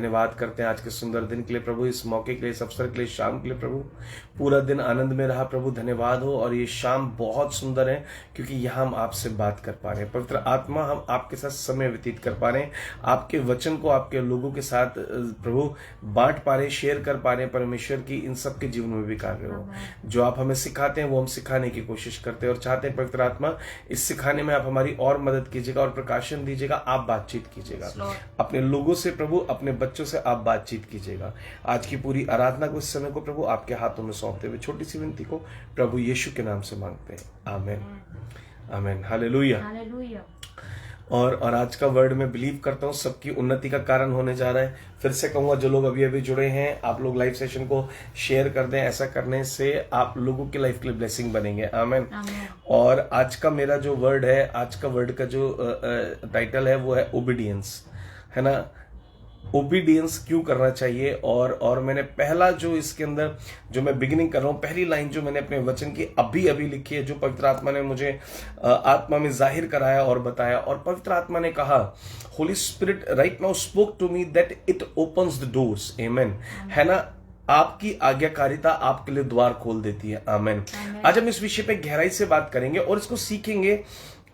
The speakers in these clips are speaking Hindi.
धन्यवाद करते हैं आज के सुंदर दिन के लिए प्रभु, इस मौके के लिए, इस अवसर के लिए, शाम के लिए प्रभु। पूरा दिन आनंद में रहा प्रभु, धन्यवाद हो। और ये शाम बहुत सुंदर है क्योंकि यहाँ हम आपसे बात कर पा रहे हैं। पवित्र आत्मा, हम आपके साथ समय व्यतीत कर पा रहे हैं, आपके वचन को आपके लोगों के साथ प्रभु बांट पा रहे हैं, शेयर कर पा रहे हैं। परमेश्वर की इन सबके जीवन में भी कार्य हो। जो आप हमें सिखाते हैं वो हम सिखाने की कोशिश करते हैं और चाहते हैं पवित्र आत्मा इस सिखाने में आप हमारी और मदद कीजिएगा और प्रकाशन दीजिएगा, आप बातचीत कीजिएगा अपने लोगों से प्रभु, अपने बच्चों से आप बातचीत कीजिएगा। आज की पूरी आराधना को, इस समय को प्रभु आपके हाथों में सौंपते हुए छोटी सी विनती को प्रभु यीशु के नाम से मांगते हैं, आमीन आमीन, हालेलुया। और आज का वर्ड मैं बिलीव करता हूँ सबकी उन्नति का कारण होने जा रहा है। फिर से कहूंगा, जो लोग अभी अभी जुड़े हैं, आप लोग लाइव सेशन को शेयर कर दें। ऐसा करने से आप लोगों की लाइफ के लिए ब्लेसिंग बनेंगे, आमीन। और आज का मेरा जो वर्ड है, आज का वर्ड का जो टाइटल है वो है ओबीडियंस, है ना। ओबीडियंस क्यों करना चाहिए। और मैंने पहला जो इसके अंदर जो मैं बिगिनिंग कर रहा हूँ, पहली लाइन जो मैंने अपने वचन की अभी अभी लिखी है, जो पवित्र आत्मा ने मुझे आत्मा में जाहिर कराया और बताया। और पवित्र आत्मा ने कहा, holy spirit right now spoke to me that it opens the doors, आमीन, है ना। आपकी आज्ञाकारिता आपके लिए द्वार खोल देती है, आमीन। आज हम इस विषय पे गहराई से बात करेंगे और इसको सीखेंगे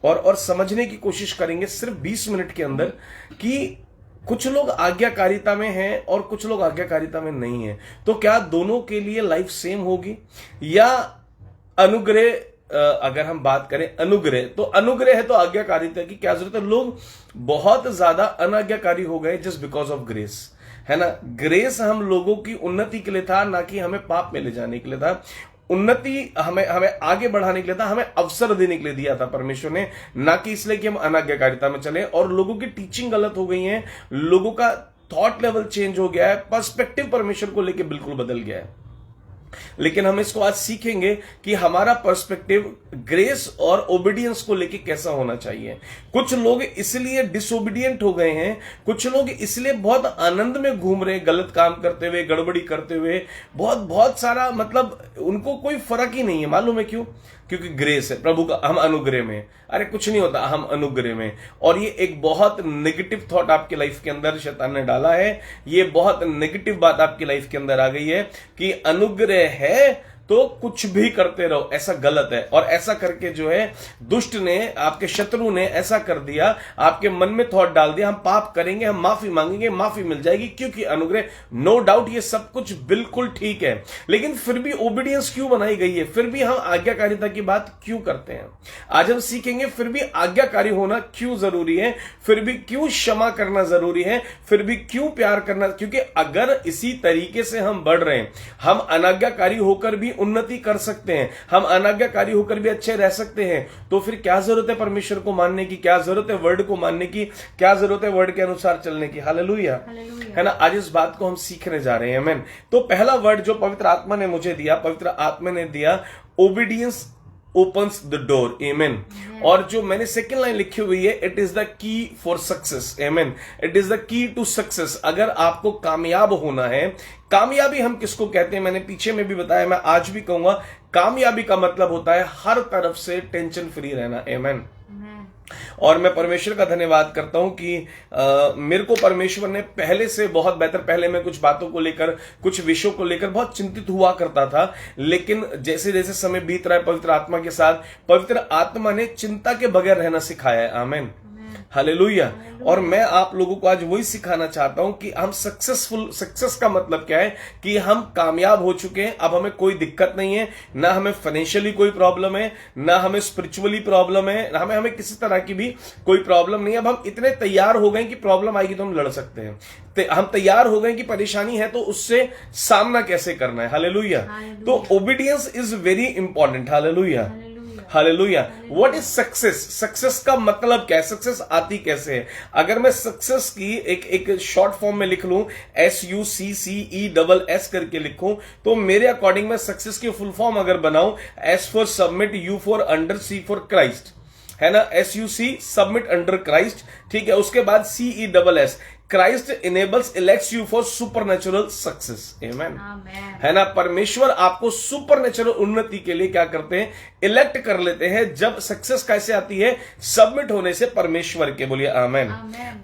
और समझने की कोशिश करेंगे सिर्फ 20 मिनट के अंदर, कि कुछ लोग आज्ञाकारिता में हैं और कुछ लोग आज्ञाकारिता में नहीं हैं। तो क्या दोनों के लिए लाइफ सेम होगी या अनुग्रह? अगर हम बात करें अनुग्रह, तो अनुग्रह है तो आज्ञाकारिता की क्या जरूरत है। लोग बहुत ज्यादा अनाज्ञाकारी हो गए जस्ट बिकॉज ऑफ ग्रेस, है ना। ग्रेस हम लोगों की उन्नति के लिए था, ना कि हमें पाप में ले जाने के लिए था। उन्नति हमें आगे बढ़ाने के लिए था, हमें अवसर देने के लिए दिया था परमेश्वर ने, ना कि इसलिए कि हम अनाज्ञाकारिता में चले। और लोगों की टीचिंग गलत हो गई है, लोगों का थॉट लेवल चेंज हो गया है, पर्सपेक्टिव परमेश्वर को लेकर बिल्कुल बदल गया है। लेकिन हम इसको आज सीखेंगे कि हमारा पर्सपेक्टिव ग्रेस और ओबीडियंस को लेके कैसा होना चाहिए। कुछ लोग इसलिए डिसोबीडियंट हो गए हैं, कुछ लोग इसलिए बहुत आनंद में घूम रहे हैं, गलत काम करते हुए, गड़बड़ी करते हुए, बहुत सारा, मतलब उनको कोई फर्क ही नहीं है। मालूम है क्यों? क्योंकि ग्रेस है प्रभु का, हम अनुग्रह में। अरे कुछ नहीं होता, हम अनुग्रह में। और ये एक बहुत नेगेटिव थॉट आपकी लाइफ के अंदर शैतान ने डाला है, ये बहुत नेगेटिव बात आपकी लाइफ के अंदर आ गई है कि अनुग्रह है तो कुछ भी करते रहो, ऐसा गलत है। और ऐसा करके जो है दुष्ट ने, आपके शत्रु ने ऐसा कर दिया, आपके मन में थॉट डाल दिया, हम पाप करेंगे, हम माफी मांगेंगे, माफी मिल जाएगी क्योंकि अनुग्रह। नो डाउट ये सब कुछ बिल्कुल ठीक है, लेकिन फिर भी ओबीडियंस क्यों बनाई गई है? फिर भी हम आज्ञाकारिता की बात क्यों करते हैं? आज हम सीखेंगे फिर भी आज्ञाकारी होना क्यों जरूरी है, फिर भी क्यों क्षमा करना जरूरी है, फिर भी क्यों प्यार करना। क्योंकि अगर इसी तरीके से हम बढ़ रहे हैं, हम अनाज्ञाकारी होकर भी उन्नति कर सकते हैं, हम अनाज्ञाकारी होकर भी अच्छे रह सकते हैं, तो फिर क्या जरूरत है परमेश्वर को मानने की, क्या जरूरत है वर्ड को मानने की, क्या जरूरत है वर्ड के अनुसार चलने की। हालेलुया, है ना। आज इस बात को हम सीखने जा रहे हैं, आमीन। तो पहला वर्ड जो पवित्र आत्मा ने मुझे दिया, पवित्र आत्मा ने दिया, obedience opens the door, amen। और जो मैंने सेकेंड लाइन लिखी हुई है, it is the key for success, amen। It is the key to success. अगर आपको कामयाब होना है, कामयाबी हम किसको कहते हैं मैंने पीछे में भी बताया, मैं आज भी कहूंगा, कामयाबी का मतलब होता है हर तरफ से टेंशन फ्री रहना, amen। और मैं परमेश्वर का धन्यवाद करता हूं कि मेरे को परमेश्वर ने पहले से बहुत बेहतर, पहले मैं कुछ बातों को लेकर, कुछ विषयों को लेकर बहुत चिंतित हुआ करता था, लेकिन जैसे जैसे समय बीत रहा है पवित्र आत्मा के साथ, पवित्र आत्मा ने चिंता के बगैर रहना सिखाया है, आमीन, हालेलुया। और मैं आप लोगों को आज वही सिखाना चाहता हूं कि हम सक्सेस का मतलब क्या है, कि हम कामयाब हो चुके हैं, अब हमें कोई दिक्कत नहीं है, ना हमें फाइनेंशियली कोई प्रॉब्लम है, ना हमें स्पिरिचुअली प्रॉब्लम है, ना हमें किसी तरह की भी कोई प्रॉब्लम नहीं है। अब हम इतने तैयार हो गए कि प्रॉब्लम आएगी तो हम लड़ सकते हैं, हम तैयार हो गए कि परेशानी है तो उससे सामना कैसे करना है, हालेलुया। तो obedience is very important, hallelujah, hallelujah. What is success? Success का मतलब क्या है? सक्सेस आती कैसे है? अगर मैं सक्सेस की एक शॉर्ट फॉर्म में लिख लूं, SUCCESS करके लिखूं, तो मेरे अकॉर्डिंग मैं सक्सेस की फुल फॉर्म अगर बनाऊं, S for submit, U for under, C for Christ, है ना। SUC सबमिट अंडर क्राइस्ट, ठीक है। उसके बाद CESS, Christ enables elects you for supernatural success. Amen. है ना, परमेश्वर आपको सुपरनेचुरल उन्नति के लिए क्या करते हैं, इलेक्ट कर लेते हैं। जब सक्सेस कैसे आती है, सबमिट होने से परमेश्वर के। बोलिए आमेन।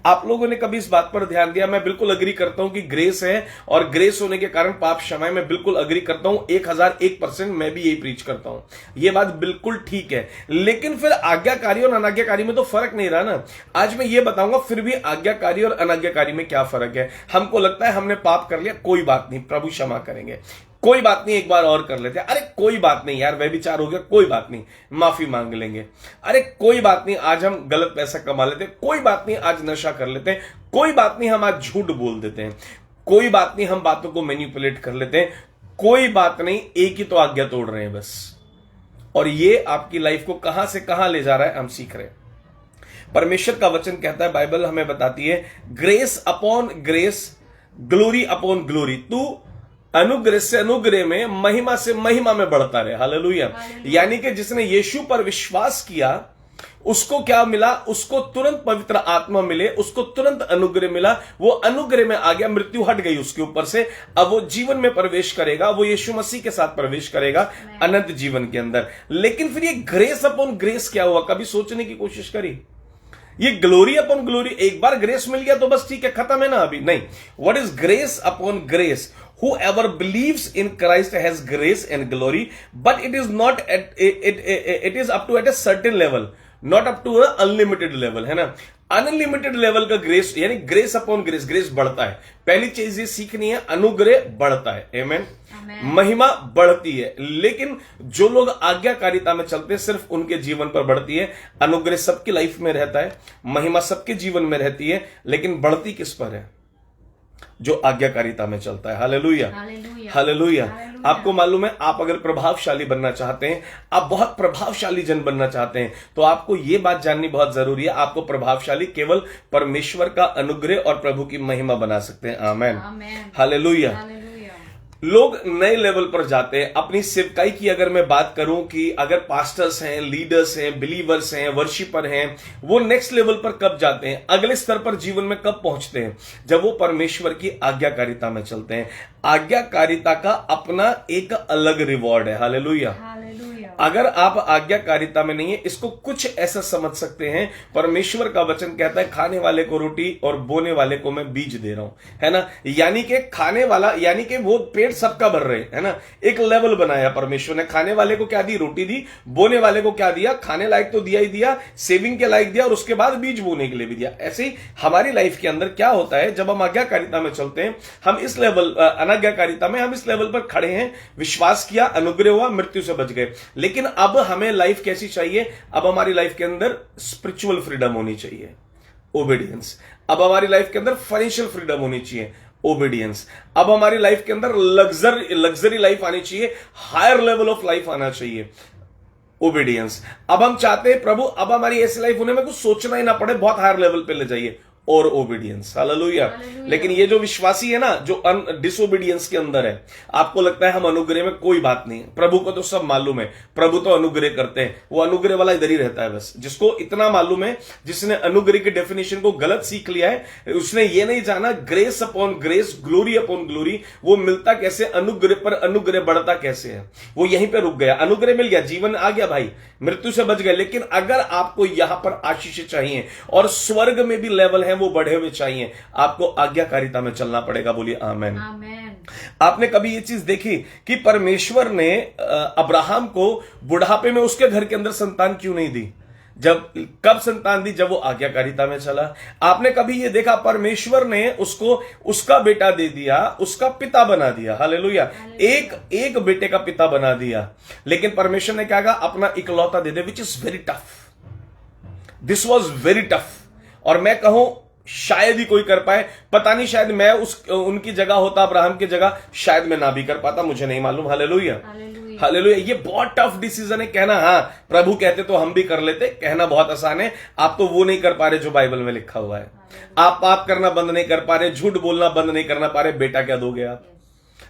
आप लोगों ने कभी इस बात पर ध्यान दिया? मैं बिल्कुल अग्री करता हूं कि ग्रेस है और ग्रेस होने के कारण पाप क्षमा है। मैं बिल्कुल अग्री करता हूं, 1001% मैं भी यही प्रीच करता हूं, यह बात बिल्कुल ठीक है। लेकिन फिर आज्ञाकारी और अनाज्ञाकारी में तो फर्क नहीं रहा ना। आज मैं ये बताऊंगा फिर भी आज्ञाकारी और अनाज्ञाकारी में क्या फर्क है। हमको लगता है हमने पाप कर लिया, कोई बात नहीं, प्रभु क्षमा करेंगे, कोई बात नहीं, एक बार और कर लेते हैं, अरे कोई बात नहीं यार, व्यभिचार हो गया, कोई बात नहीं, माफी मांग लेंगे, अरे कोई बात नहीं, आज हम गलत पैसा कमा लेते हैं, कोई बात नहीं, आज नशा कर लेते हैं, कोई बात नहीं, हम आज झूठ बोल देते हैं, कोई बात नहीं, हम बातों को मैनिपुलेट कर लेते हैं, कोई बात नहीं, एक ही तो आज्ञा तोड़ रहे हैं बस। और ये आपकी लाइफ को कहां से कहां ले जा रहा है, हम सीख रहे हैं। परमेश्वर का वचन कहता है, बाइबल हमें बताती है, grace upon grace, glory upon glory. तू अनुग्रह से अनुग्रह में, महिमा से महिमा में बढ़ता रहे। हालेलुया। यानी कि जिसने यीशु पर विश्वास किया उसको क्या मिला, उसको तुरंत पवित्र आत्मा मिले, उसको तुरंत अनुग्रह मिला, वो अनुग्रह में आ गया, मृत्यु हट गई उसके ऊपर से। अब वो जीवन में प्रवेश करेगा, वो यीशु मसीह के साथ प्रवेश करेगा अनंत जीवन के अंदर। लेकिन फिर ये ग्रेस अपॉन ग्रेस क्या हुआ, कभी सोचने की कोशिश करी? ये ग्लोरी अपॉन ग्लोरी, एक बार ग्रेस मिल गया तो बस ठीक है, खत्म है ना, अभी नहीं। What is grace upon grace? Whoever believes in Christ has grace and glory, but it is not it is up to at a certain level, not up to a unlimited level, है ना। अनलिमिटेड लेवल का ग्रेस, यानी ग्रेस अपॉन ग्रेस, ग्रेस बढ़ता है। पहली चीज ये सीखनी है, अनुग्रह बढ़ता है, आमेन, महिमा बढ़ती है। लेकिन जो लोग आज्ञाकारिता में चलते हैं सिर्फ उनके जीवन पर बढ़ती है। अनुग्रह सबकी लाइफ में रहता है, महिमा सबके जीवन में रहती है, लेकिन बढ़ती किस पर है? जो आज्ञाकारिता में चलता है। Hallelujah, hallelujah. आपको मालूम है, आप अगर प्रभावशाली बनना चाहते हैं, आप बहुत प्रभावशाली जन बनना चाहते हैं, तो आपको यह बात जाननी बहुत जरूरी है, आपको प्रभावशाली केवल परमेश्वर का अनुग्रह और प्रभु की महिमा बना सकते हैं। आमेन, हालेलुया। लोग नए लेवल पर जाते हैं। अपनी सेवकाई की अगर मैं बात करूं कि अगर पास्टर्स हैं, लीडर्स हैं, बिलीवर्स हैं, वर्शिपर हैं, वो नेक्स्ट लेवल पर कब जाते हैं, अगले स्तर पर जीवन में कब पहुंचते हैं? जब वो परमेश्वर की आज्ञाकारिता में चलते हैं। आज्ञाकारिता का अपना एक अलग रिवॉर्ड है। हालेलुया। अगर आप आज्ञाकारिता में नहीं है, इसको कुछ ऐसा समझ सकते हैं, परमेश्वर का वचन कहता है, खाने वाले को रोटी और बोने वाले को मैं बीज दे रहा हूं, है ना। यानी कि खाने वाला, यानी कि वो पेट सबका भर रहे, है ना। एक लेवल बनाया परमेश्वर ने, खाने वाले को क्या दी, रोटी दी, बोने वाले को क्या दिया, खाने लायक तो दिया ही दिया, सेविंग के लायक दिया, और उसके बाद बीज बोने के लिए भी दिया। ऐसे ही हमारी लाइफ के अंदर क्या होता है, जब हम आज्ञाकारिता में चलते हैं, हम इस लेवल, अनाज्ञाकारिता में हम इस लेवल पर खड़े हैं, विश्वास किया, अनुग्रह हुआ, मृत्यु से बच गए। लेकिन अब हमें लाइफ कैसी चाहिए? अब हमारी लाइफ के अंदर स्पिरिचुअल फ्रीडम होनी चाहिए, ओबीडियंस। अब हमारी लाइफ के अंदर फाइनेंशियल फ्रीडम होनी चाहिए, ओबीडियंस। अब हमारी लाइफ के अंदर लग्जरी लाइफ आनी चाहिए, हायर लेवल ऑफ लाइफ आना चाहिए, ओबीडियंस। अब हम चाहते हैं प्रभु अब हमारी ऐसी लाइफ होने में कुछ सोचना ही ना पड़े, बहुत हायर लेवल पे ले जाइए, और ओबीडियंस। हालेलुया। लेकिन ये जो विश्वासी है ना, जो डिसोबीडियंस के अंदर है, आपको लगता है हम अनुग्रह में, कोई बात नहीं, प्रभु को तो सब मालूम है, प्रभु तो अनुग्रह करते हैं, वो अनुग्रह वाला इधर ही रहता है बस। जिसको इतना मालूम है, जिसने अनुग्रह की डेफिनेशन को गलत सीख लिया है, उसने ये नहीं जाना grace upon grace, glory upon glory, वो मिलता कैसे, अनुग्रह पर अनुग्रह बढ़ता कैसे है, वो यहीं पर रुक गया। अनुग्रह मिल गया, जीवन आ गया भाई, मृत्यु से बच गए। लेकिन अगर आपको यहां पर आशीष चाहिए और स्वर्ग में भी लेवल है वो बढ़े हुए चाहिए, आपको आज्ञाकारिता में चलना पड़ेगा। बोलिए आमेन। आपने कभी ये चीज देखी कि परमेश्वर ने अब्राहम को बुढ़ापे में उसके घर के अंदर संतान क्यों नहीं दी? कब संतान दी? जब वो आज्ञाकारिता में चला। आपने कभी ये देखा परमेश्वर ने उसको उसका बेटा दे दिया, उसका पिता बना दिया। हालेलुया। एक बेटे का पिता बना दिया। लेकिन परमेश्वर ने क्या कहा? अपना इकलौता दे दे, which is very tough. This was very tough. और मैं कहूं शायद ही कोई कर पाए, पता नहीं, शायद मैं उनकी जगह होता, अब्राहम की जगह, शायद मैं ना भी कर पाता, मुझे नहीं मालूम। Hallelujah, hallelujah. ये बहुत टफ डिसीजन है। कहना हाँ प्रभु कहते तो हम भी कर लेते, कहना बहुत आसान है। आप तो वो नहीं कर पा रहे जो बाइबल में लिखा हुआ है। आप पाप करना बंद नहीं कर पा रहे, झूठ बोलना बंद नहीं करना पा रहे, बेटा क्या दोगे आप?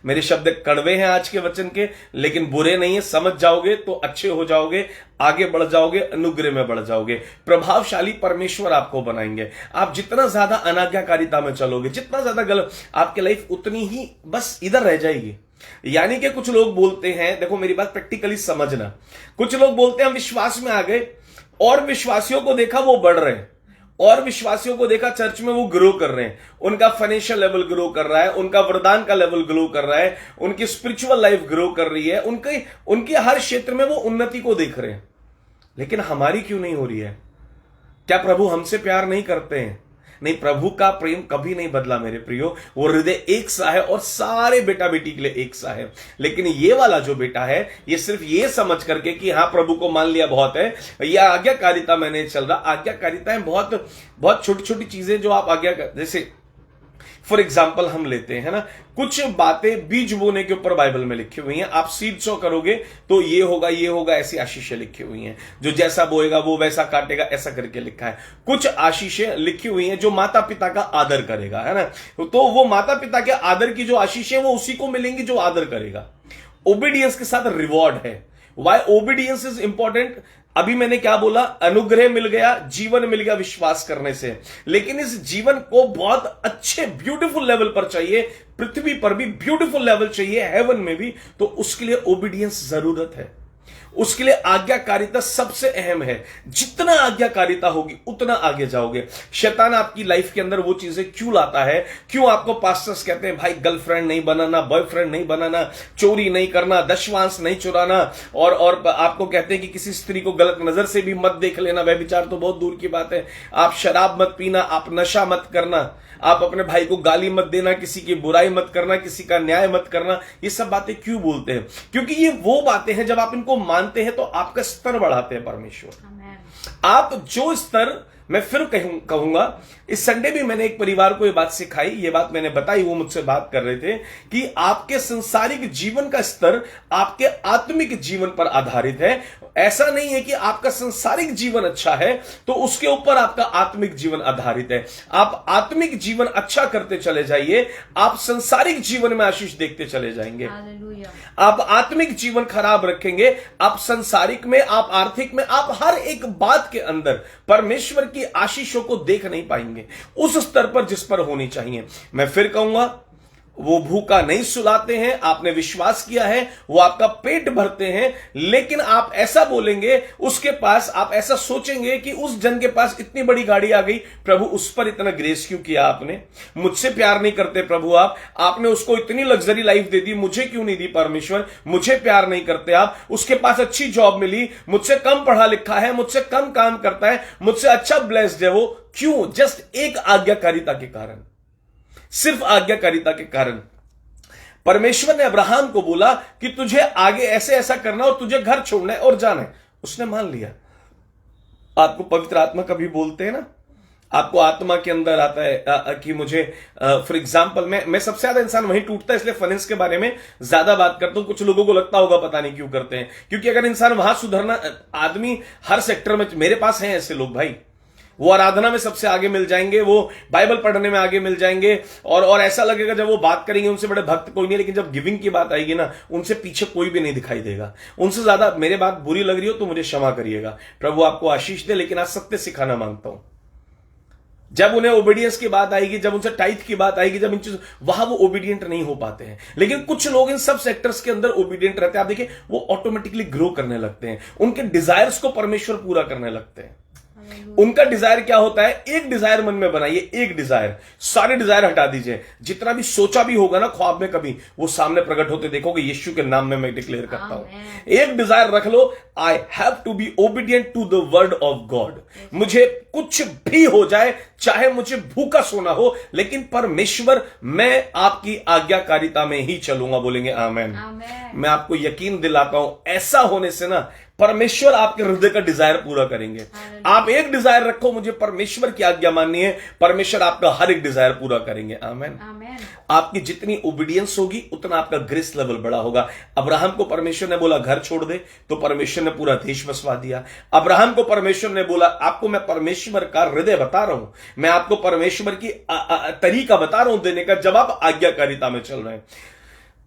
मेरे शब्द कड़वे हैं आज के वचन के, लेकिन बुरे नहीं है। समझ जाओगे तो अच्छे हो जाओगे, आगे बढ़ जाओगे, अनुग्रह में बढ़ जाओगे, प्रभावशाली परमेश्वर आपको बनाएंगे। आप जितना ज्यादा अनाज्ञाकारिता में चलोगे, जितना ज्यादा गलत, आपकी लाइफ उतनी ही बस इधर रह जाएगी। यानी कि कुछ लोग बोलते हैं, देखो मेरी बात प्रैक्टिकली समझना, कुछ लोग बोलते हैं हम विश्वास में आ गए और विश्वासियों को देखा वो बढ़ रहे हैं, और विश्वासियों को देखा चर्च में वो ग्रो कर रहे हैं, उनका फाइनेंशियल लेवल ग्रो कर रहा है, उनका वरदान का लेवल ग्रो कर रहा है, उनकी स्पिरिचुअल लाइफ ग्रो कर रही है, उनके हर क्षेत्र में वो उन्नति को देख रहे हैं। लेकिन हमारी क्यों नहीं हो रही है? क्या प्रभु हमसे प्यार नहीं करते हैं? नहीं, प्रभु का प्रेम कभी नहीं बदला मेरे प्रियो। वो हृदय एक सा है और सारे बेटा बेटी के लिए एक सा है। लेकिन ये वाला जो बेटा है, ये सिर्फ ये समझ करके कि हाँ प्रभु को मान लिया बहुत है, ये आज्ञाकारिता में नहीं चल रहा। आज्ञाकारिताएं बहुत बहुत छोटी छोटी चीजें जो आप जैसे फॉर एग्जाम्पल हम लेते हैं ना, कुछ बातें बीज बोने के ऊपर बाइबल में लिखी हुई हैं। आप सीड सो करोगे तो ये होगा, ऐसी आशीषें लिखी हुई हैं। जो जैसा बोएगा वो वैसा काटेगा, ऐसा करके लिखा है। कुछ आशीषें लिखी हुई हैं जो माता पिता का आदर करेगा, है ना, तो वो माता पिता के आदर की जो आशीषें वो उसी को मिलेंगी जो आदर करेगा। ओबीडियंस के साथ रिवॉर्ड है। Why obedience is important? अभी मैंने क्या बोला? अनुग्रह मिल गया, जीवन मिल गया विश्वास करने से, लेकिन इस जीवन को बहुत अच्छे ब्यूटीफुल लेवल पर चाहिए, पृथ्वी पर भी ब्यूटीफुल लेवल चाहिए, हेवन में भी, तो उसके लिए ओबीडियंस जरूरत है। उसके लिए आज्ञाकारिता सबसे अहम है। जितना आज्ञाकारिता होगी उतना आगे जाओगे। शैतान आपकी लाइफ के अंदर वो चीजें क्यों लाता है? क्यों आपको पास्टर्स कहते हैं भाई गर्लफ्रेंड नहीं बनाना, बॉयफ्रेंड नहीं बनाना, चोरी नहीं करना, दशवांश नहीं चुराना, और आपको कहते हैं कि किसी स्त्री को गलत नजर से भी मत देख लेना, व्यभिचार तो बहुत दूर की बात है। आप शराब मत पीना, आप नशा मत करना, आप अपने भाई को गाली मत देना, किसी की बुराई मत करना, किसी का न्याय मत करना। ये सब बातें क्यों बोलते हैं? क्योंकि ये वो बातें हैं जब आप इनको मानते हैं तो आपका स्तर बढ़ाते हैं परमेश्वर। आप जो स्तर, मैं फिर कहूंगा, इस संडे भी मैंने एक परिवार को ये बात सिखाई, ये बात मैंने बताई, वो मुझसे बात कर रहे थे कि आपके संसारिक जीवन का स्तर आपके आत्मिक जीवन पर आधारित है। ऐसा नहीं है कि आपका संसारिक जीवन अच्छा है तो उसके ऊपर आपका आत्मिक जीवन आधारित है। आप आत्मिक जीवन अच्छा करते चले जाइए, आप संसारिक जीवन में आशीष देखते चले जाएंगे। आप आत्मिक जीवन खराब रखेंगे, आप संसारिक में, आप आर्थिक में, आप हर एक बात के अंदर परमेश्वर की आशीषों को देख नहीं पाएंगे उस स्तर पर जिस पर होनी चाहिए। मैं फिर कहूंगा, वो भूखा नहीं सुलाते हैं, आपने विश्वास किया है, वो आपका पेट भरते हैं, लेकिन आप ऐसा बोलेंगे उसके पास, आप ऐसा सोचेंगे कि उस जन के पास इतनी बड़ी गाड़ी आ गई, प्रभु उस पर इतना ग्रेस क्यों किया आपने? मुझसे प्यार नहीं करते प्रभु आप? आपने उसको इतनी लग्जरी लाइफ दे दी, मुझे क्यों नहीं दी परमेश्वर? मुझे प्यार नहीं करते आप? उसके पास अच्छी जॉब मिली, मुझसे कम पढ़ा लिखा है, मुझसे कम काम करता है, मुझसे अच्छा ब्लेस्ड है वो, क्यों? जस्ट एक आज्ञाकारिता के कारण, सिर्फ आज्ञाकारिता के कारण। परमेश्वर ने अब्राहम को बोला कि तुझे आगे ऐसे ऐसा करना और तुझे घर छोड़ना है और जाना है, उसने मान लिया। आपको पवित्र आत्मा कभी बोलते हैं ना, आपको आत्मा के अंदर आता है कि मुझे फॉर एग्जाम्पल, मैं सबसे ज्यादा इंसान वहीं टूटता है, इसलिए फाइनेंस के बारे में ज्यादा बात करता हूं। कुछ लोगों को लगता होगा पता नहीं क्यों करते हैं, क्योंकि अगर इंसान वहां सुधरना, आदमी हर सेक्टर में, मेरे पास हैं ऐसे लोग भाई, वो आराधना में सबसे आगे मिल जाएंगे, वो बाइबल पढ़ने में आगे मिल जाएंगे, और ऐसा लगेगा जब वो बात करेंगे उनसे बड़े भक्त कोई नहीं, लेकिन जब गिविंग की बात आएगी ना, उनसे पीछे कोई भी नहीं दिखाई देगा। उनसे ज्यादा, मेरे बात बुरी लग रही हो तो मुझे क्षमा करिएगा, प्रभु आपको आशीष दे, लेकिन आज सत्य सिखाना मांगता हूं। जब उन्हें ओबीडियंस की बात आएगी, जब उनसे टाइथ की बात आएगी, जब इन चीज, वहां वो ओबीडियंट नहीं हो पाते हैं। लेकिन कुछ लोग इन सब सेक्टर्स के अंदर ओबीडियंट रहते हैं। आप देखिए, वो ऑटोमेटिकली ग्रो करने लगते हैं, उनके डिजायर्स को परमेश्वर पूरा करने लगते हैं। उनका डिजायर क्या होता है? एक डिजायर मन में बनाइए, एक डिजायर, सारे डिजायर हटा दीजिए। जितना भी सोचा भी होगा ना ख्वाब में, कभी वो सामने प्रकट होते देखोगे। यीशु के नाम में मैं डिक्लेयर करता हूं, एक डिजायर रख लो, I have to be obedient to the word of God. मुझे कुछ भी हो जाए, चाहे मुझे भूखा सोना हो, लेकिन परमेश्वर, मैं आपकी आज्ञाकारिता में ही चलूंगा। बोलेंगे आमेन। मैं आपको यकीन दिलाता हूं, ऐसा होने से ना परमेश्वर आपके हृदय का डिजायर पूरा करेंगे। आप एक डिजायर रखो, मुझे परमेश्वर की आज्ञा माननी है, परमेश्वर आपका हर एक डिजायर पूरा करेंगे। आमेन। आपकी जितनी ओबीडियंस होगी उतना आपका ग्रेस लेवल बड़ा होगा। अब्राहम को परमेश्वर ने बोला घर छोड़ दे, तो परमेश्वर ने पूरा देश बसवा दिया। अब्राहम को परमेश्वर ने बोला, आपको मैं परमेश्वर का हृदय बता रहा हूं, मैं आपको परमेश्वर की तरीका बता रहा हूं देने का, जब आप आज्ञाकारिता में चल रहे हैं।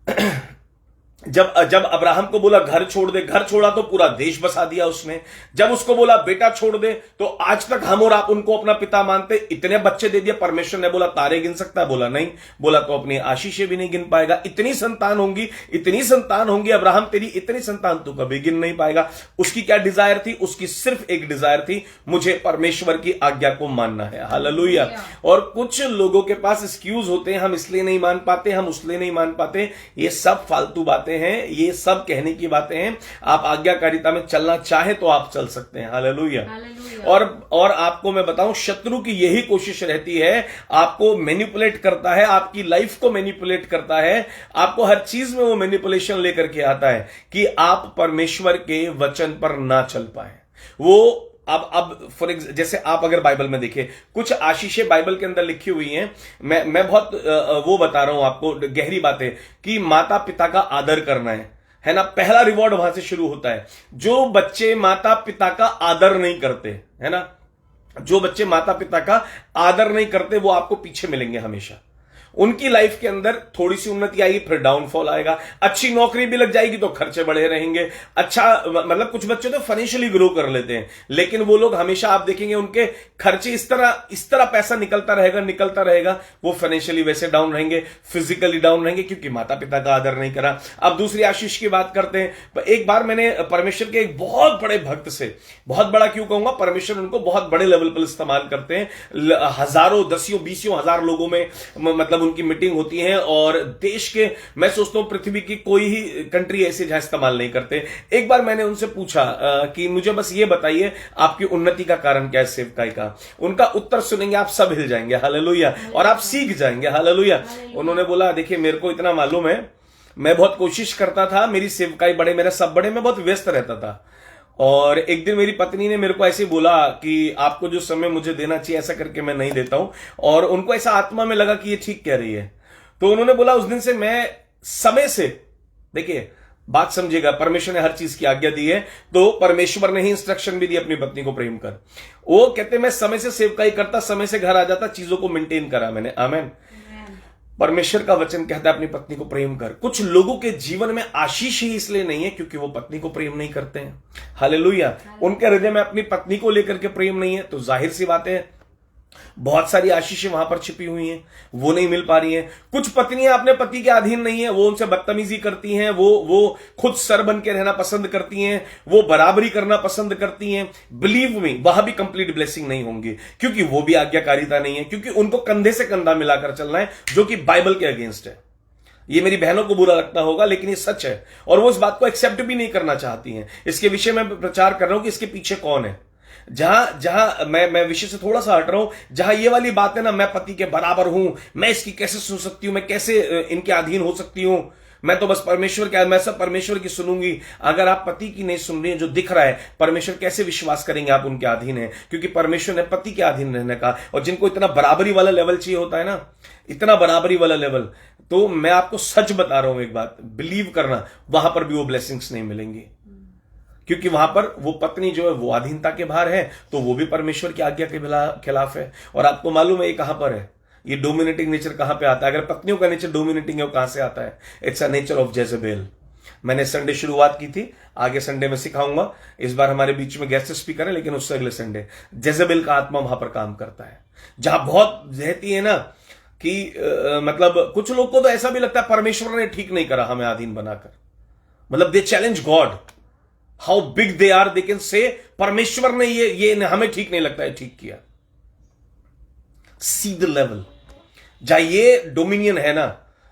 जब जब अब्राहम को बोला घर छोड़ दे, घर छोड़ा तो पूरा देश बसा दिया उसने। जब उसको बोला बेटा छोड़ दे, तो आज तक हम और आप उनको अपना पिता मानते, इतने बच्चे दे दिए। परमेश्वर ने बोला तारे गिन सकता है, बोला नहीं। बोला तो अपनी आशीषें भी नहीं गिन पाएगा। इतनी संतान होंगी, इतनी संतान होंगी अब्राहम तेरी, इतनी संतान तू कभी गिन नहीं पाएगा। उसकी क्या डिजायर थी? उसकी सिर्फ एक डिजायर थी, मुझे परमेश्वर की आज्ञा को मानना है। हालेलुया। और कुछ लोगों के पास एक्सक्यूज होते हैं, हम इसलिए नहीं मान पाते, हम उसलिए नहीं मान पाते। ये सब फालतू बातें हैं, ये सब कहने की बातें हैं। आप आज्ञाकारिता में चलना चाहे तो आप चल सकते हैं। हालेलुया। और आपको मैं बताऊं, शत्रु की यही कोशिश रहती है, आपको मैनिपुलेट करता है, आपकी लाइफ को मैनिपुलेट करता है, आपको हर चीज में वो मैनिपुलेशन लेकर के आता है कि आप परमेश्वर के वचन पर ना चल पाए। वो अब फॉर जैसे आप अगर बाइबल में देखें, कुछ आशीषें बाइबल के अंदर लिखी हुई हैं। मैं बहुत वो बता रहा हूं आपको, गहरी बातें, कि माता पिता का आदर करना है ना। पहला रिवॉर्ड वहां से शुरू होता है। जो बच्चे माता पिता का आदर नहीं करते, है ना, जो बच्चे माता पिता का आदर नहीं करते, वो आपको पीछे मिलेंगे हमेशा। उनकी लाइफ के अंदर थोड़ी सी उन्नति आएगी, फिर डाउनफॉल आएगा। अच्छी नौकरी भी लग जाएगी तो खर्चे बढ़े रहेंगे। अच्छा, मतलब कुछ बच्चे तो फाइनेंशियली ग्रो कर लेते हैं, लेकिन वो लोग हमेशा आप देखेंगे उनके खर्चे इस तरह पैसा निकलता रहेगा। वो फाइनेंशियली वैसे डाउन रहेंगे, फिजिकली डाउन रहेंगे, क्योंकि माता पिता का आदर नहीं करा। अब दूसरी आशीष की बात करते हैं। एक बार मैंने परमेश्वर के एक बहुत बड़े भक्त से, बहुत बड़ा क्यों कहूंगा, परमेश्वर उनको बहुत बड़े लेवल पर इस्तेमाल करते हैं। हजारों, दसियों, बीसियों हजार लोगों में मतलब उनकी मीटिंग होती है, और देश के, मैं सोचता हूं पृथ्वी की कोई ही कंट्री ऐसे जहां इस्तेमाल नहीं करते। एक बार मैंने उनसे पूछा कि मुझे बस ये बताइए आपकी उन्नति का कारण क्या है सेवकाई का। उनका उत्तर सुनेंगे आप सब हिल जाएंगे। हालेलुया। और आप सीख जाएंगे। हालेलुया। उन्होंने बोला देखिए मेरे को इतना मालूम है, मैं बहुत कोशिश करता था, मेरी सेवकाई बड़े, मेरा सब बड़े, मैं बहुत व्यस्त रहता था। और एक दिन मेरी पत्नी ने मेरे को ऐसे बोला कि आपको जो समय मुझे देना चाहिए ऐसा करके मैं नहीं देता हूं। और उनको ऐसा आत्मा में लगा कि ये ठीक कह रही है। तो उन्होंने बोला उस दिन से मैं समय से, देखिए बात समझिएगा, परमेश्वर ने हर चीज की आज्ञा दी है, तो परमेश्वर ने ही इंस्ट्रक्शन भी दी अपनी पत्नी को प्रेम कर। वो कहते मैं समय से सेवकाई करता, समय से घर आ जाता, चीजों को मेंटेन करा मैंने। आमेन। परमेश्वर का वचन कहता है अपनी पत्नी को प्रेम कर। कुछ लोगों के जीवन में आशीष ही इसलिए नहीं है क्योंकि वो पत्नी को प्रेम नहीं करते हैं। हालेलुया। उनके हृदय में अपनी पत्नी को लेकर के प्रेम नहीं है, तो जाहिर सी बात है बहुत सारी आशीषें वहां पर छिपी हुई हैं, वो नहीं मिल पा रही हैं। कुछ पत्नियां अपने पति के अधीन नहीं है, वो उनसे बदतमीजी करती हैं, वो खुद सर बन के रहना पसंद करती हैं, वो बराबरी करना पसंद करती हैं। बिलीव मी, वहां भी कंप्लीट ब्लेसिंग नहीं होंगी, क्योंकि वो भी आज्ञाकारिता नहीं है, क्योंकि उनको कंधे से कंधा मिलाकर चलना है, जो कि बाइबल के अगेंस्ट है। ये मेरी बहनों को बुरा लगता होगा, लेकिन ये सच है, और वो इस बात को एक्सेप्ट भी नहीं करना चाहती हैं। इसके विषय में प्रचार कर रहा हूं कि इसके पीछे कौन है। जहां मैं विषय से थोड़ा सा हट रहा हूं, जहां ये वाली बात है ना, मैं पति के बराबर हूं, मैं इसकी कैसे सुन सकती हूं, मैं कैसे इनके अधीन हो सकती हूं, मैं तो बस परमेश्वर क्या, मैं सब परमेश्वर की सुनूंगी। अगर आप पति की नहीं सुन रही हैं, जो दिख रहा है, परमेश्वर कैसे विश्वास करेंगे आप उनके अधीन है? क्योंकि परमेश्वर ने पति के अधीन रहने का, और जिनको इतना बराबरी वाला लेवल चाहिए होता है ना, इतना बराबरी वाला लेवल, तो मैं आपको सच बता रहा हूं एक बात, बिलीव करना, वहां पर भी वो ब्लेसिंग्स नहीं मिलेंगी, क्योंकि वहां पर वो पत्नी जो है वो अधीनता के बाहर है, तो वो भी परमेश्वर की आज्ञा के खिलाफ है। और आपको मालूम है ये कहां पर है, ये डोमिनेटिंग नेचर कहां पे आता है? अगर पत्नियों का नेचर डोमिनेटिंग है, वो कहां से आता है? It's a nature of Jezebel. मैंने संडे शुरुआत की थी, आगे संडे में सिखाऊंगा। इस बार हमारे बीच में गेस्ट स्पीकर है, लेकिन उससे अगले संडे जेजेबेल का आत्मा वहां पर काम करता है, जहां बहुत रहती है ना कि मतलब कुछ लोग को तो ऐसा भी लगता है परमेश्वर ने ठीक नहीं करा हमें अधीन बनाकर। मतलब they challenge God, how big they are, they can say परमेश्वर ने ये हमें ठीक नहीं लगता है ठीक किया। सी द लेवल, जहां ये डोमिनियन है ना,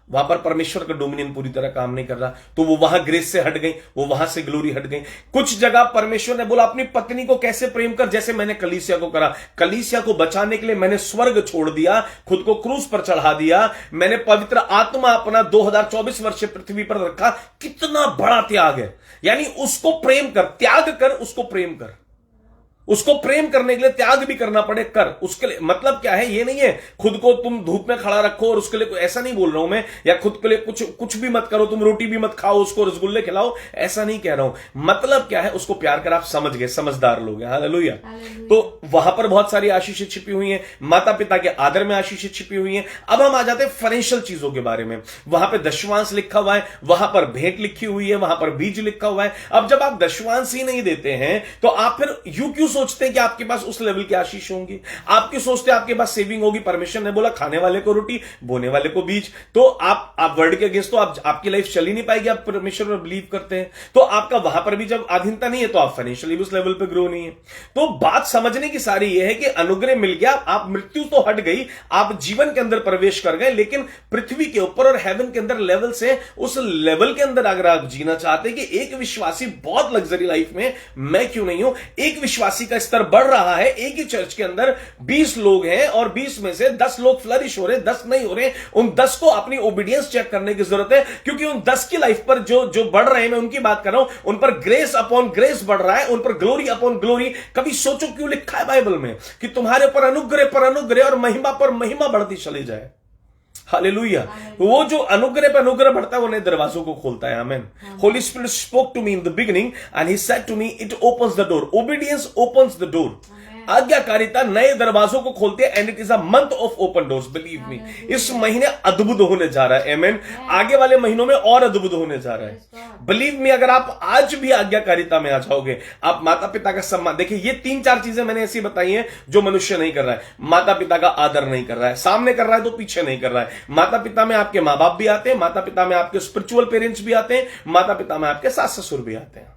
वहां पर परमेश्वर का डोमिनियन पूरी तरह काम नहीं कर रहा, तो वो वहां ग्रेस से हट गई, वो वहां से ग्लोरी हट गई। कुछ जगह परमेश्वर ने बोला अपनी पत्नी को कैसे प्रेम कर, जैसे मैंने कलीसिया को करा। कलीसिया को बचाने के लिए मैंने स्वर्ग छोड़ दिया, खुद को क्रूस पर चढ़ा दिया, मैंने पवित्र आत्मा अपना 2024 वर्ष पृथ्वी पर रखा। कितना बड़ा त्याग है, यानी उसको प्रेम कर, त्याग कर, उसको प्रेम कर। उसको प्रेम करने के लिए त्याग भी करना पड़े कर, उसके लिए मतलब क्या है, ये नहीं है खुद को तुम धूप में खड़ा रखो और उसके लिए, ऐसा नहीं बोल रहा हूं मैं, या खुद के लिए कुछ भी मत करो, तुम रोटी भी मत खाओ, उसको रसगुल्ले खिलाओ, ऐसा नहीं कह रहा हूं। मतलब क्या है, उसको प्यार कर, आप समझ गए, समझदार लोग हैं, हालेलुया। तो वहां पर बहुत सारी आशीषें छिपी हुई हैं, माता पिता के आदर में आशीषें छिपी हुई हैं। अब हम आ जाते हैं फाइनेंशियल चीजों के बारे में। वहां पर दशवांश लिखा हुआ है, वहां पर भेंट लिखी हुई है, वहां पर बीज लिखा हुआ है। अब जब आप दशवांश ही नहीं देते हैं तो आप फिर यूं क्यों सोचते हैं कि आपके पास उस लेवल की आशीष होंगी? आप क्यों सोचते हैं आपके पास सेविंग होगी? परमेश्वर ने बोला खाने वाले को रोटी, बोने वाले को बीज। तो आप वर्ड के अगेंस्ट तो आपकी लाइफ चल ही नहीं पाएगी। आप परमेश्वर पर बिलीव करते हैं तो आपका वहां पर भी जब अधीनता नहीं है तो आप फाइनेंशियली उस लेवल पे ग्रो नहीं है। तो बात समझने की सारी यह है कि अनुग्रह मिल गया, आप मृत्यु तो हट गई, आप जीवन के अंदर प्रवेश कर गए, लेकिन पृथ्वी के ऊपर और हेवन के अंदर लेवल से उस लेवल के अंदर अगर आप जीना चाहते हैं कि एक विश्वासी बहुत लग्जरी लाइफ में, मैं क्यों नहीं हूं, एक विश्वासी का स्तर बढ़ रहा है, एक ही चर्च के अंदर 20 लोग हैं और 20 में से 10 लोग फ्लरिश हो रहे, 10 नहीं हो रहे, उन 10 को अपनी ओबीडियंस चेक करने की जरूरत है, क्योंकि उन 10 की लाइफ पर जो बढ़ रहे हैं, मैं उनकी बात कर रहा हूं, उन पर ग्रेस अपॉन ग्रेस बढ़ रहा है, उन पर ग्लोरी अपॉन ग्लोरी। कभी सोचो क्यों लिखा है बाइबल में कि तुम्हारे पर अनुग्रह और महिमा पर महिमा बढ़ती चली जाए। हालेलुया। वो जो अनुग्रह पर अनुग्रह बढ़ता है वो नए दरवाजों को खोलता है। Amen. Holy Spirit spoke to me in the beginning and he said to me it opens the door. Obedience opens the door. आज्ञाकारिता नए दरवाजों को खोलती है and it is a month of open doors. Believe me, इस महीने अद्भुत होने जा रहा है। आमेन। आगे वाले महीनों में और अद्भुत होने जा रहा है। बिलीव मी, अगर आप आज भी आज्ञाकारिता में आ जाओगे, आप माता पिता का सम्मान, देखिए ये 3-4 चीजें मैंने ऐसी बताई हैं जो मनुष्य नहीं कर रहा है। माता पिता का आदर नहीं कर रहा है, सामने कर रहा है तो पीछे नहीं कर रहा है। माता पिता में आपके मां बाप भी आते हैं, माता पिता में आपके स्पिरिचुअल पेरेंट्स भी आते हैं, माता पिता में आपके सास ससुर भी आते हैं।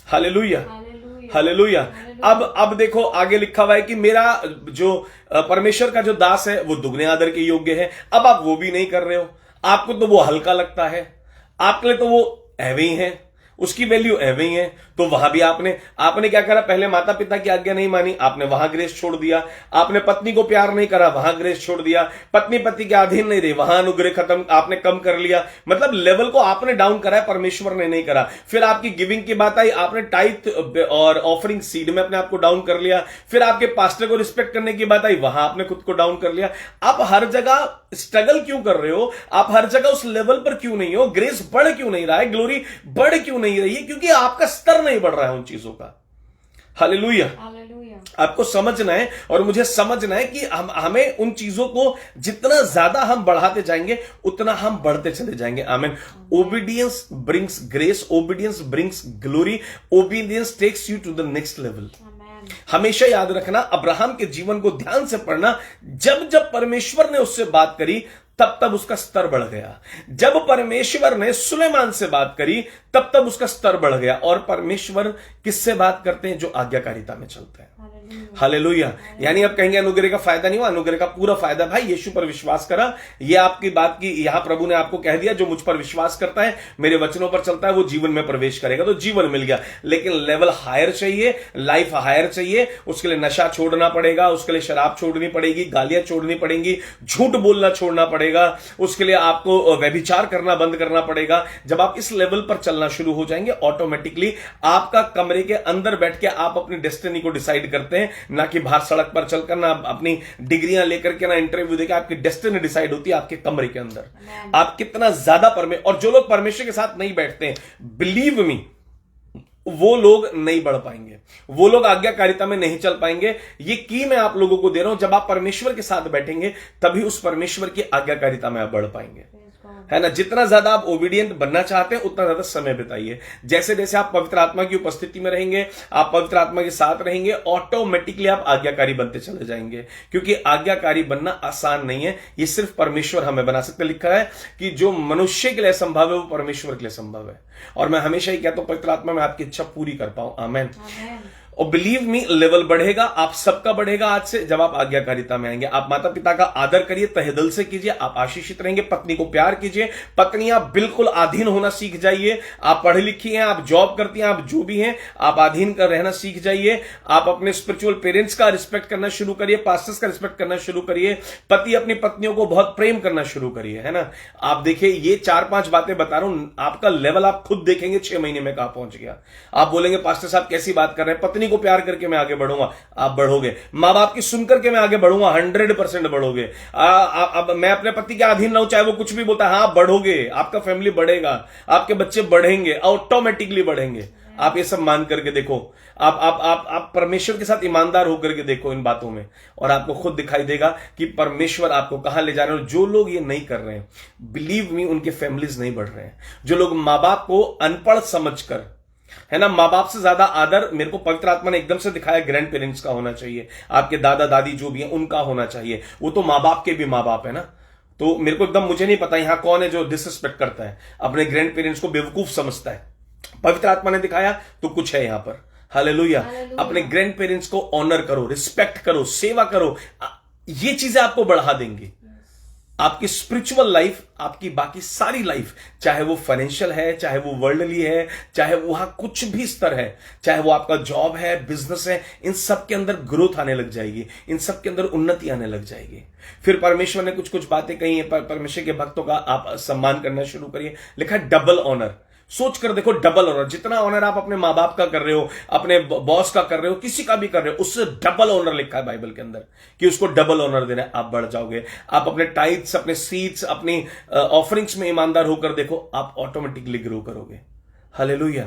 Hallelujah, hallelujah. अब देखो आगे लिखा हुआ है कि मेरा जो परमेश्वर का जो दास है वो दुगने आदर के योग्य है। अब आप वो भी नहीं कर रहे हो, आपको तो वो हल्का लगता है, आपके लिए तो वो एवे ही है, उसकी वैल्यू एवे ही है। तो वहां भी आपने क्या करा, पहले माता पिता की आज्ञा नहीं मानी, आपने वहां ग्रेस छोड़ दिया। आपने पत्नी को प्यार नहीं करा, वहां ग्रेस छोड़ दिया। पत्नी पति के अधीन नहीं रही, वहां अनुग्रह खत्म, आपने कम कर लिया। मतलब लेवल को आपने डाउन करा है, परमेश्वर ने नहीं करा। फिर आपकी गिविंग की बात आई, आपने टाइथ और ऑफरिंग सीड में अपने आप को डाउन कर लिया। फिर आपके पास्टर को रिस्पेक्ट करने की बात आई, वहां आपने खुद को डाउन कर लिया। आप हर जगह स्ट्रगल क्यों कर रहे हो? आप हर जगह उस लेवल पर क्यों नहीं हो? ग्रेस बढ़ क्यों नहीं रहा है? ग्लोरी बढ़ क्यों नहीं रही है? क्योंकि आपका स्तर नहीं बढ़ रहा है उन चीजों का। हालेलुया। आपको समझना है और मुझे समझना है कि हमें उन चीजों को जितना ज्यादा हम बढ़ाते जाएंगे उतना हम बढ़ते चले जाएंगे। आमीन। Obedience brings grace, obedience brings glory, obedience takes you to the next level. हमेशा याद रखना, अब्राहम के जीवन को ध्यान से पढ़ना, जब जब परमेश्वर ने उससे बात करी तब तब उसका स्तर बढ़ गया। जब परमेश्वर ने सुलेमान से बात करी तब तब उसका स्तर बढ़ गया। और परमेश्वर किससे बात करते हैं? जो आज्ञाकारिता में चलते हैं। हालेलुया। यानी अब कहेंगे अनुग्रह का फायदा नहीं हुआ, अनुग्रह का पूरा फायदा भाई यीशु पर विश्वास करा। ये आपकी बात की यहां प्रभु ने आपको कह दिया, जो मुझ पर विश्वास करता है, मेरे वचनों पर चलता है, वो जीवन में प्रवेश करेगा। तो जीवन मिल गया, लेकिन लेवल हायर चाहिए, लाइफ हायर चाहिए। उसके लिए नशा छोड़ना पड़ेगा, उसके लिए शराब छोड़नी पड़ेगी, गालियां छोड़नी पड़ेंगी, झूठ बोलना छोड़ना पड़ेगा, उसके लिए आपको व्यभिचार करना बंद करना पड़ेगा। जब आप इस लेवल पर चलना शुरू हो जाएंगे, ऑटोमेटिकली आपका कमरे के अंदर बैठ के आप अपनी डेस्टिनी को डिसाइड करते हैं, ना कि बाहर सड़क पर चलकर, ना अपनी डिग्रियां लेकर के, ना इंटरव्यू देकर। आपकी डेस्टिनी डिसाइड होती है आपके कमरे के अंदर। आप कितना ज्यादा और जो लोग परमेश्वर के साथ नहीं बैठते हैं, बिलीव मी, वो लोग नहीं बढ़ पाएंगे, वो लोग आज्ञाकारिता में नहीं चल पाएंगे। ये की मैं आप लोगों को दे रहा हूं, जब आप परमेश्वर के साथ बैठेंगे तभी उस परमेश्वर की आज्ञाकारिता में आप बढ़ पाएंगे, है ना। जितना ज्यादा आप ओबीडियंट बनना चाहते हैं उतना ज्यादा समय बिताइए। जैसे जैसे आप पवित्र आत्मा की उपस्थिति में रहेंगे, आप पवित्र आत्मा के साथ रहेंगे, ऑटोमेटिकली आप आज्ञाकारी बनते चले जाएंगे। क्योंकि आज्ञाकारी बनना आसान नहीं है, ये सिर्फ परमेश्वर हमें बना सकते। लिखा है कि जो मनुष्य के लिए संभव है वो परमेश्वर के लिए संभव है। और मैं हमेशा ही कहता हूं, पवित्र आत्मा में आपकी इच्छा पूरी कर पाऊं। आमेन। और बिलीव मी, लेवल बढ़ेगा, आप सबका बढ़ेगा आज से, जब आप आज्ञाकारिता में आएंगे। आप माता पिता का आदर करिए, तहे दिल से कीजिए, आप आशीषित रहेंगे। पत्नी को प्यार कीजिए, पत्नियां बिल्कुल अधीन होना सीख जाइए। आप पढ़ी लिखी हैं, आप जॉब करती हैं, आप जो भी हैं, आप अधीन कर रहना सीख जाइए। आप अपने स्पिरिचुअल पेरेंट्स का रिस्पेक्ट करना शुरू करिए, पास्टर्स का रिस्पेक्ट करना शुरू करिए। पति अपनी पत्नियों को बहुत प्रेम करना शुरू करिए, है ना। आप देखिए, ये 4-5 बातें बता रहा हूं, आपका लेवल आप खुद देखेंगे 6 महीने में कहां पहुंच गया। आप बोलेंगे पास्टर साहब कैसी बात कर रहे हैं, पत्नी पत्नी को प्यार करके मैं आगे बढ़ूंगा, आप बढ़ोगे। माँ बाप की सुनकर के मैं आगे बढ़ूंगा, 100% बढ़ोगे। अब मैं अपने पति के अधीन ना हूं, चाहे वो कुछ भी बोलता है, हाँ बढ़ोगे, आपका फैमिली बढ़ेगा, आपके बच्चे बढ़ेंगे, ऑटोमेटिकली बढ़ेंगे। आप ये सब मान करके देखो, आप परमेश्वर के साथ ईमानदार होकर के देखो इन बातों में, और आपको खुद दिखाई देगा कि परमेश्वर आपको कहां ले जा रहे हैं। जो लोग ये नहीं कर रहे हैं, बिलीव मी, उनके फैमिलीज नहीं बढ़ रहे हैं। जो लोग माँ बाप को अनपढ़ समझकर, है ना, माँ बाप से ज्यादा आदर मेरे को पवित्र आत्मा ने एकदम से दिखाया ग्रैंड पेरेंट्स का होना चाहिए, आपके दादा दादी जो भी है उनका होना चाहिए। वो तो माँ बाप के भी माँ बाप है ना। तो मेरे को एकदम, मुझे नहीं पता यहां कौन है जो डिसरिस्पेक्ट करता है, अपने ग्रैंड पेरेंट्स को बेवकूफ समझता है। पवित्र आत्मा ने दिखाया तो कुछ है यहां पर। हालेलुया। अपने ग्रैंड पेरेंट्स को ऑनर करो, रिस्पेक्ट करो, सेवा करो। ये चीजें आपको बढ़ा देंगी आपकी स्पिरिचुअल लाइफ, आपकी बाकी सारी लाइफ, चाहे वो फाइनेंशियल है, चाहे वो वर्ल्डली है, चाहे वहां कुछ भी स्तर है, चाहे वो आपका जॉब है, बिजनेस है, इन सब के अंदर ग्रोथ आने लग जाएगी, इन सब के अंदर उन्नति आने लग जाएगी। फिर परमेश्वर ने कुछ कुछ बातें कही है, परमेश्वर के भक्तों का आप सम्मान करना शुरू करिए। लिखा है डबल ऑनर। सोच कर देखो, डबल ऑनर, जितना ऑनर आप अपने माँ बाप का कर रहे हो, अपने बॉस का कर रहे हो, किसी का भी कर रहे हो, उससे डबल ऑनर लिखा है बाइबल के अंदर कि उसको डबल ऑनर देना है। आप बढ़ जाओगे। आप अपने टाइट्स, अपने सीड्स, अपनी ऑफरिंग्स में ईमानदार होकर देखो, आप ऑटोमेटिकली ग्रो करोगे। Hallelujah,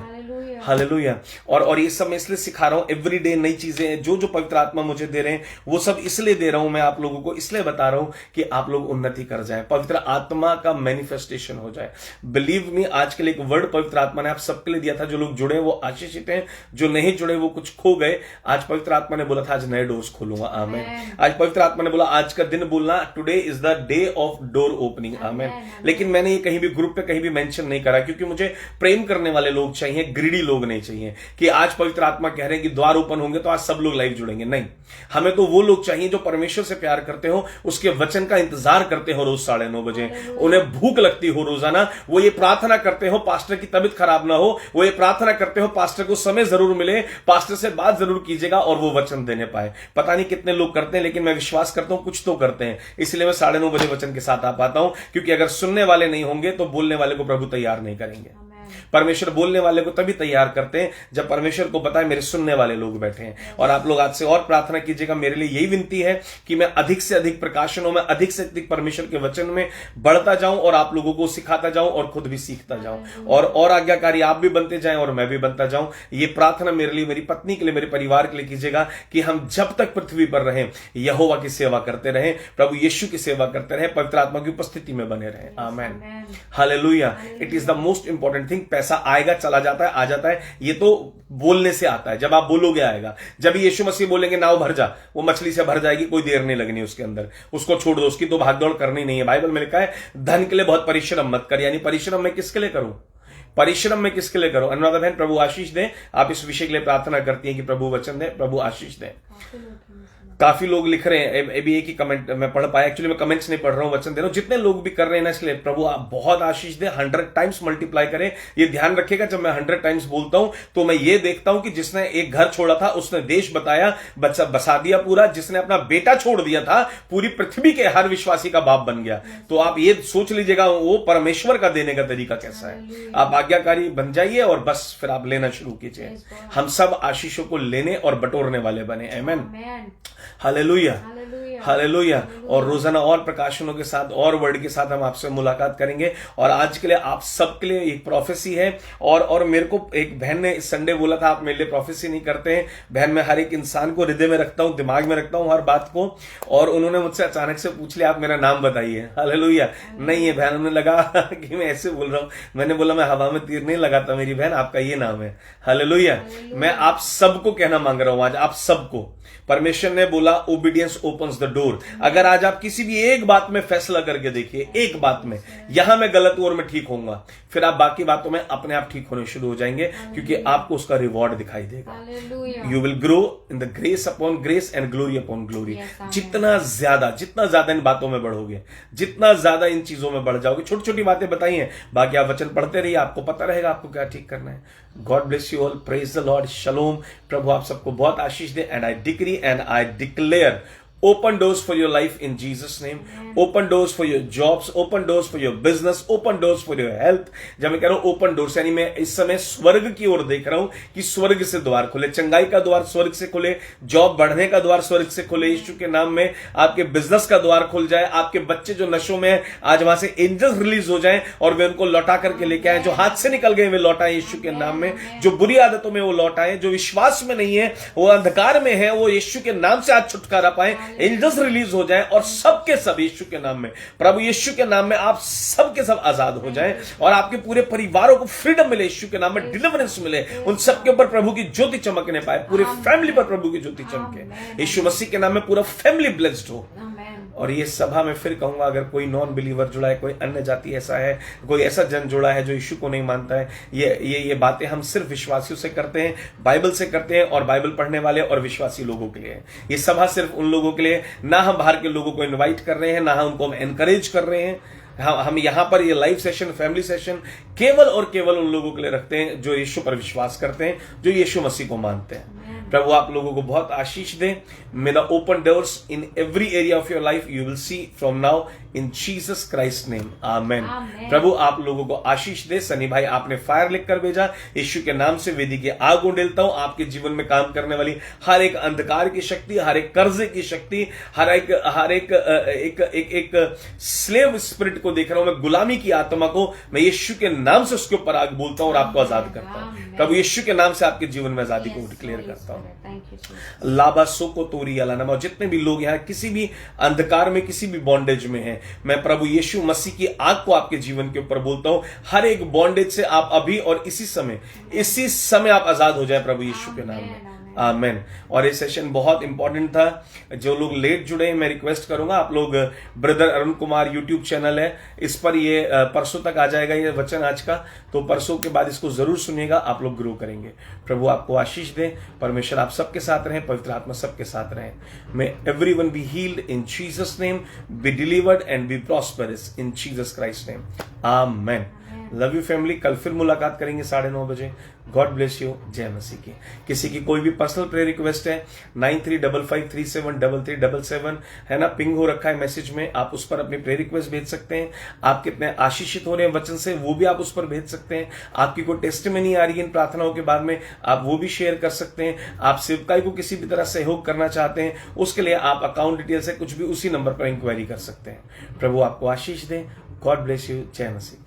hallelujah. और ये सब मैं इसलिए सिखा रहा हूं, एवरीडे नई चीजें जो जो पवित्र आत्मा मुझे दे रहे हैं, वो सब इसलिए दे रहा हूं मैं आप लोगों को, इसलिए बता रहा हूं कि आप लोग उन्नति कर जाएं, पवित्र आत्मा का मैनिफेस्टेशन हो जाए। बिलीव मी, आज के लिए एक वर्ड पवित्र आत्मा ने आप सबके लिए दिया था। जो लोग जुड़े वो आशीषित हैं, जो नहीं जुड़े वो कुछ खो गए। आज पवित्र आत्मा ने बोला था आज नए डोर्स खोलूंगा। आमेन। आज पवित्र आत्मा ने बोला आज का दिन बोलना, today is the day of door opening. Amen. लेकिन मैंने ये कहीं भी ग्रुप पे कहीं भी मेंशन नहीं करा, क्योंकि मुझे प्रेम करने वाले लोग चाहिए, ग्रीडी लोग नहीं चाहिए कि आज पवित्र आत्मा कह रहे हैं कि द्वार ओपन होंगे तो आज सब लोग लाइव जुड़ेंगे। नहीं, हमें तो वो लोग चाहिए जो परमेश्वर से प्यार करते हो, उसके वचन का इंतजार करते हो रोज 9:30 बजे, उन्हें भूख लगती हो रोजाना, वो ये प्रार्थना करते हो पास्टर की तबीयत खराब ना हो, वो ये प्रार्थना करते हो पास्टर को समय जरूर मिले, पास्टर से बात जरूर कीजिएगा और वो वचन देने पाए। पता नहीं कितने लोग करते हैं, लेकिन मैं विश्वास करता हूं कुछ तो करते हैं। इसलिए मैं 9:30 बजे वचन के साथ आ पाता हूं, क्योंकि अगर सुनने वाले नहीं होंगे तो बोलने वाले को प्रभु तैयार नहीं करेंगे। परमेश्वर बोलने वाले को तभी तैयार करते हैं जब परमेश्वर को पता है मेरे सुनने वाले लोग बैठे हैं। और आप लोग आज से और प्रार्थना कीजिएगा। मेरे लिए यही विनती है कि मैं अधिक से अधिक प्रकाशनों में, अधिक से अधिक परमेश्वर के वचन में बढ़ता जाऊं और आप लोगों को सिखाता जाऊं और खुद भी सीखता जाऊं, और आज्ञाकारी आप भी बनते जाएं और मैं भी बनता जाऊं। ये प्रार्थना मेरे लिए, मेरी पत्नी के लिए, मेरे परिवार के लिए कीजिएगा कि हम जब तक पृथ्वी पर रहें यहोवा की सेवा करते रहें, प्रभु यीशु की सेवा करते रहें, पवित्र आत्मा की उपस्थिति में बने रहें। Amen, hallelujah. It is the most important thing. पैसा आएगा, चला जाता है, आ जाता है, ये तो बोलने से आता है। जब आप बोलोगे आएगा। जब यीशु मसीह बोलेंगे नाव भर जा, वो मछली से भर जाएगी, कोई देर नहीं लगनी उसके अंदर, उसको छोड़ दो, उसकी तो भागदौड़ करनी नहीं है। बाइबल में लिखा है धन के लिए बहुत परिश्रम मत कर, यानी परिश्रम मैं किसके लिए करूं, परिश्रम में किसके लिए करो। अनुराधा बहन, प्रभु आशीष दे। आप इस विषय के लिए प्रार्थना करती हैं कि प्रभु वचन दे, प्रभु आशीष दे। काफी लोग लिख रहे हैं, अभी एक ही कमेंट मैं पढ़ पाया, एक्चुअली मैं कमेंट्स नहीं पढ़ रहा हूं, वचन दे रहा हूं। जितने लोग भी कर रहे हैं ना, इसलिए प्रभु आप बहुत आशीष दे, 100 टाइम्स मल्टीप्लाई करें। ये ध्यान रखिएगा, जब मैं 100 टाइम्स बोलता हूं तो मैं ये देखता हूं कि जिसने एक घर छोड़ा था उसने देश बताया, बच्चा बसा दिया पूरा, जिसने अपना बेटा छोड़ दिया था पूरी पृथ्वी के हर विश्वासी का बाप बन गया। तो आप ये सोच लीजिएगा वो परमेश्वर का देने का तरीका कैसा है। आप आज्ञाकारी बन जाइए और बस फिर आप लेना शुरू कीजिए। हम सब आशीषों को लेने और बटोरने वाले बने। आमेन, हालेलुया, हालेलुया। और रोजाना और प्रकाशनों के साथ और वर्ड के साथ हम आपसे मुलाकात करेंगे। और आज के लिए आप सबके लिए एक प्रोफेसी है। और मेरे को एक बहन ने इस संडे बोला था आप मेरे लिए प्रोफेसी नहीं करते हैं। बहन, मैं हर एक इंसान को हृदय में रखता हूं, दिमाग में रखता हूं हर बात को। और उन्होंने मुझसे अचानक से पूछ लिया आप मेरा नाम बताइए। हालेलुया। नहीं है बहन, उन्हें लगा कि मैं ऐसे बोल रहा हूं। मैंने बोला मैं हवा में तीर नहीं लगाता मेरी बहन, आपका ये नाम है। हालेलुया। मैं आप सबको कहना मांग रहा हूं आज, आप सबको। परमेश्वर ने बोला ओबीडियंस ओपन्स द डोर। अगर आज आप किसी भी एक बात में फैसला करके देखिए, एक बात में, यहां मैं गलत हूं और मैं ठीक होऊंगा, फिर आप बाकी बातों में अपने आप ठीक होने शुरू हो जाएंगे, क्योंकि आपको उसका रिवॉर्ड दिखाई देगा। You will grow in the grace upon grace and glory upon glory. जितना ज्यादा इन बातों में बढ़ोगे, जितना ज्यादा इन चीजों में बढ़ जाओगे। छोटी छोटी बातें बताई हैं, बाकी आप वचन पढ़ते रहिए, आपको पता रहेगा आपको क्या ठीक करना है। God bless you all, praise the Lord, shalom. प्रभु आप सबको बहुत आशीष दे। And I decree and I declare Open doors for your life in Jesus name. Open doors for your jobs, open doors for your business, open doors for your health. जब मैं कह रहा हूं ओपन डोर्स, यानी मैं इस समय स्वर्ग की ओर देख रहा हूं कि स्वर्ग से द्वार खुले, चंगाई का द्वार स्वर्ग से खुले, जॉब बढ़ने का द्वार स्वर्ग से खुले यीशु के नाम में। आपके बिजनेस का द्वार खुल जाए, आपके बच्चे जो नशों में हैं आज वहां से एंजल्स रिलीज हो जाएं और वे उनको लौटा करके लेके आए, जो हाथ से निकल गए वे लौटाएं यीशु के नाम में, जो बुरी आदतों में वो लौटाएं, जो विश्वास में नहीं है वो अंधकार में है वो यीशु के नाम से आज छुटकारा पाए, एंजल्स रिलीज हो जाएं और सबके सब यीशु के नाम में, प्रभु यीशु के नाम में आप सबके सब आजाद हो जाएं और आपके पूरे परिवारों को फ्रीडम मिले, यीशु के नाम में डिलीवरेंस मिले, उन सबके ऊपर प्रभु की ज्योति चमकने पाए, पूरे फैमिली पर प्रभु की ज्योति चमके, यीशु मसीह के नाम में पूरा फैमिली ब्लेस्ड हो। और ये सभा में फिर कहूंगा, अगर कोई नॉन बिलीवर जुड़ा है, कोई अन्य जाति ऐसा है, कोई ऐसा जन जुड़ा है जो यीशु को नहीं मानता है, ये बातें हम सिर्फ विश्वासियों से करते हैं, बाइबल से करते हैं और बाइबल पढ़ने वाले और विश्वासी लोगों के लिए। ये सभा सिर्फ उन लोगों के लिए, ना हम बाहर के लोगों को इन्वाइट कर रहे हैं, ना हम उनको एनकरेज कर रहे हैं। हम यहां पर ये लाइव सेशन, फैमिली सेशन केवल और केवल उन लोगों के लिए रखते हैं जो यीशु पर विश्वास करते हैं, जो यीशु मसीह को मानते हैं। प्रभु आप लोगों को बहुत आशीष दे। May the open doors in every area of your life you will see from now in Jesus Christ name, amen. प्रभु आप लोगों को आशीष दे। सनी भाई आपने फायर लिखकर भेजा, यीशु के नाम से वेदी की आग उंडेलता हूं, आपके जीवन में काम करने वाली हर एक अंधकार की शक्ति, हर एक कर्जे की शक्ति, हर एक स्लेव स्पिरिट को देख रहा हूं मैं, गुलामी की आत्मा को मैं यीशु के नाम से उसके ऊपर आग बोलता हूं और आपको आजाद करता हूं। प्रभु यीशु के नाम से आपके जीवन में आजादी को डिक्लेयर करता हूं। लाबा सोको तोरी अलानमा, और जितने भी लोग यहाँ किसी भी अंधकार में, किसी भी बॉन्डेज में हैं, मैं प्रभु यीशु मसीह की आग को आपके जीवन के ऊपर बोलता हूं। हर एक बॉन्डेज से आप अभी और इसी समय आप आजाद हो जाए प्रभु यीशु के नाम में, आमेन। और ये सेशन बहुत इंपॉर्टेंट था। जो लोग लेट जुड़े हैं मैं रिक्वेस्ट करूंगा, आप लोग brother Arun Kumar YouTube channel है, इस पर ये परसों तक आ जाएगा ये वचन आज का, तो परसों के बाद इसको जरूर सुनिएगा, आप लोग ग्रो करेंगे। प्रभु आपको आशीष दे, परमेश्वर आप सबके साथ रहें, पवित्र आत्मा सबके साथ रहें। May everyone be healed in Jesus name, be delivered and be prosperous in Jesus Christ name, amen. Love you family. कल फिर मुलाकात करेंगे 9:30 बजे। God bless you. जय मसीह की। किसी की कोई भी पर्सनल प्रेयर रिक्वेस्ट है 9355373377 है ना, पिंग हो रखा है मैसेज में, आप उस पर अपनी प्रेयर रिक्वेस्ट भेज सकते हैं। आप कितने आशीषित हो रहे हैं वचन से वो भी आप उस पर भेज सकते हैं। आपकी कोई टेस्टिमनी आ रही है इन प्रार्थनाओं के बाद में, आप वो भी शेयर कर सकते हैं। आप सेवकाई को किसी भी तरह सहयोग करना चाहते हैं, उसके लिए आप अकाउंट डिटेल से कुछ भी उसी नंबर पर इंक्वायरी कर सकते हैं। प्रभु आपको आशीष दे। God bless you. जय मसीह।